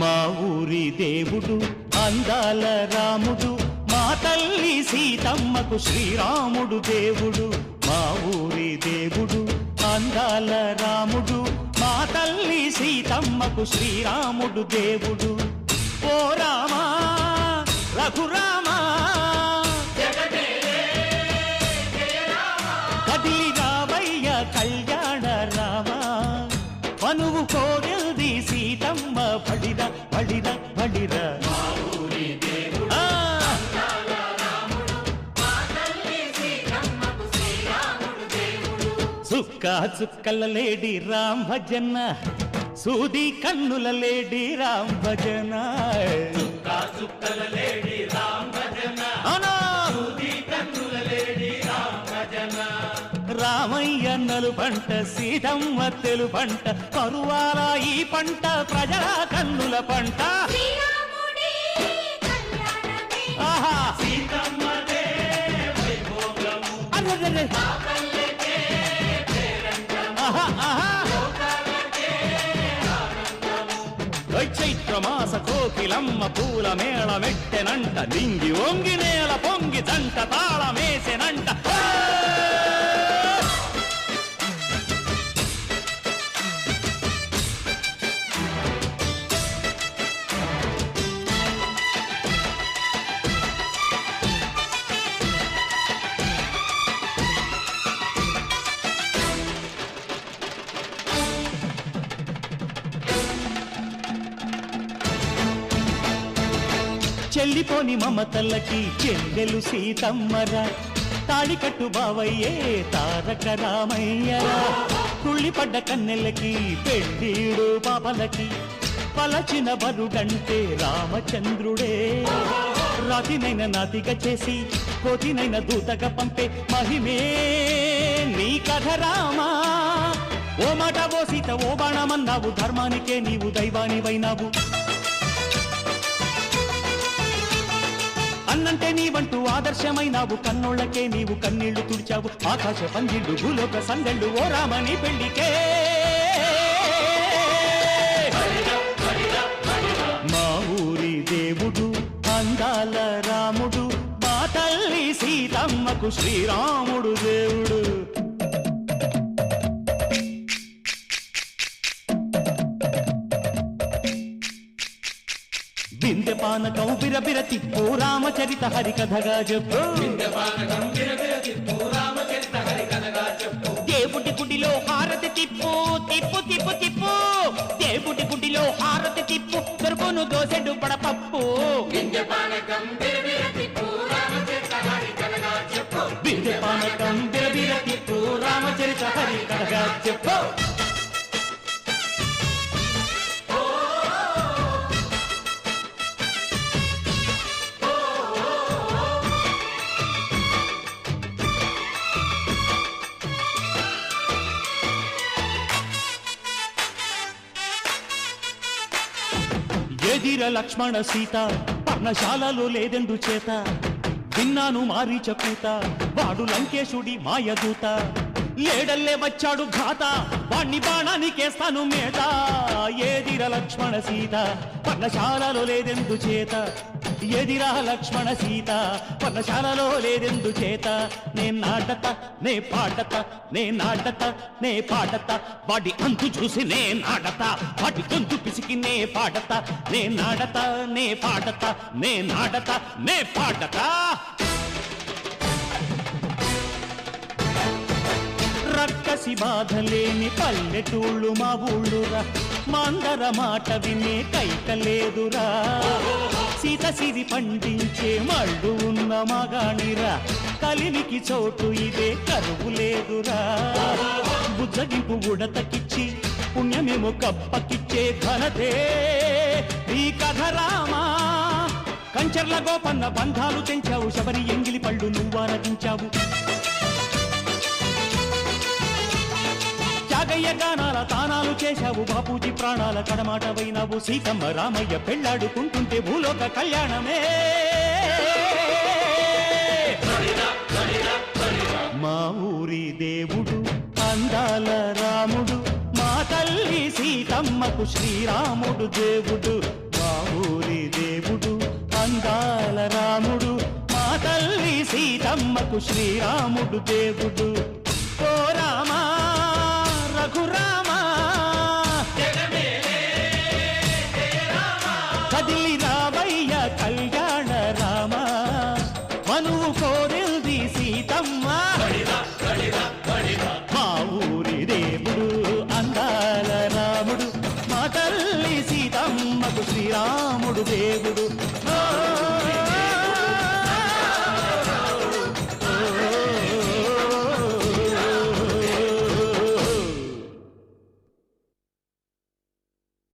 మా ఊరి దేవుడు అందాల రాముడు, మా తల్లి సీతమ్మకు శ్రీరాముడు దేవుడు. మా ఊరి దేవుడు అందాల రాముడు, మా తల్లి సీతమ్మకు శ్రీరాముడు దేవుడు. ఓ రామా రఘురామా కదిలి రావయ్య కళ్యాణ రామా, మనువు కోరిల్ది సీతమ్మ బడిర బడిర బడిర. సుక్క చుక్కల లేడి రామ్ భజన, సూది కన్నుల లేడి రామ్ భజన. చుక్కల లేడి రామ్ భజన, సూది కన్నుల లేడి రామ్ భజన. రామయ్య నలు పంట సీతమ్మ తెలు పంట, కరువాల ఈ పంట ప్రజల కన్నుల పంట. ఆహా సీతమ్మదే వైభోగము, చైత్రమాస కోకిలమ్మ పూల మేళ మెట్టెనంట, నింగి ఒంగి నేల పొంగి జంట తాళమేసెనంట. చెల్లిపోని మమతల్లకి చెల్లెలు సీతమ్మరా, తాళికట్టు బావయ్యే తారక రామయ్యరా. తుళ్ళిపడ్డ కన్నెలకి పెళ్ళీడు పాపలకి, పలచిన బరుడంటే రామచంద్రుడే. రాతినైన నాతిగా చేసి కోతినైన దూతగా పంపే మహిమే నీ కథ రామా. ఓ మాట ఓ సీత ఓ బాణమన్నావు, ధర్మానికే నీవు దైవానివైనావు. అన్నంటే నీవంటూ ఆదర్శమైనావు, కన్నోళ్ళకే నీవు కన్నీళ్లు తుడిచావు. ఆకాశ పందిళ్ళు భూలోక సందళ్ళు ఓ రామని పెళ్లికే. మా ఊరి దేవుడు అందాల రాముడు, మా తల్లి సీతమ్మకు శ్రీరాముడు దేవుడు. బిందె పానకం బిరబిర తిప్పు రామచరిత హరికథగా చెప్పు. దేవుడి గుడిలో హారతి తిప్పు తిప్పు తిప్పు తిప్పు, దేవుడి గుడిలో హారతి తిప్పు, దొరుకును దోసెడు పడపప్పు. బిందె పానకం బిరబిర తిప్పు రామచరిత హరికథగా చెప్పు. ఎదిర లక్ష్మణ సీత పర్ణశాలలో లేదెందు చేత, విన్నాను మారీచ కూత వాడు లంకేశుడి మాయదూత. లేడల్లే వచ్చాడు ఘాత, వాణ్ణి బాణానికేస్తాను మేత. ఎదిర లక్ష్మణ సీత పర్ణశాలలో లేదెందు చేత, ఎదిరా లక్ష్మణ సీత పర్ణశాలలో లేదెందు చేత. నే నాటత నే పాడత నే నాటత నే పాడత, వాడి అంతు చూసి నే నాడత, వాడి గొంతు పిసికి నే పాడత. నే నాడత నే పాడత నే నాడత నే పాడత. రక్కసి బాధలేని పల్లెటూళ్ళు మా ఊళ్ళురా, మందర మాట వినే కైకలేదురా. సీత సిరి పండించే మళ్ళు ఉన్న మగాణిరా కలిమికి చోటు ఇదే కరువు లేదురా బుజ్జగింపు ఉడతకిచ్చి పుణ్యమేమో కప్పకిచ్చే ఘనతే ఈ కథ రామా కంచర్ల గోపన్న బంధాలు తెంచావు శబరి ఎంగిలి పళ్ళు నువ్వారగించావు త్యాగయ్య గానాల తానాలు చేశావు బాపూజీ ప్రాణాల కడమాట వైనావు సీతమ్మ రామయ్య పెళ్ళాడుకుంటుంటే భూలోక కళ్యాణమే మా ఊరి దేవుడు అందాల రాముడు మా తల్లి సీతమ్మకు శ్రీరాముడు దేవుడు మా ఊరి దేవుడు అందాల రాముడు మా తల్లి సీతమ్మకు శ్రీరాముడు దేవుడు ఓ రామా రఘురామా కదిలి రావయ్య కళ్యాణ రామ మనువు కోరింది సీతమ్మ మా ఊరి దేవుడు అందాల రాముడు మా తల్లి సీతమ్మకు శ్రీరాముడు దేవుడు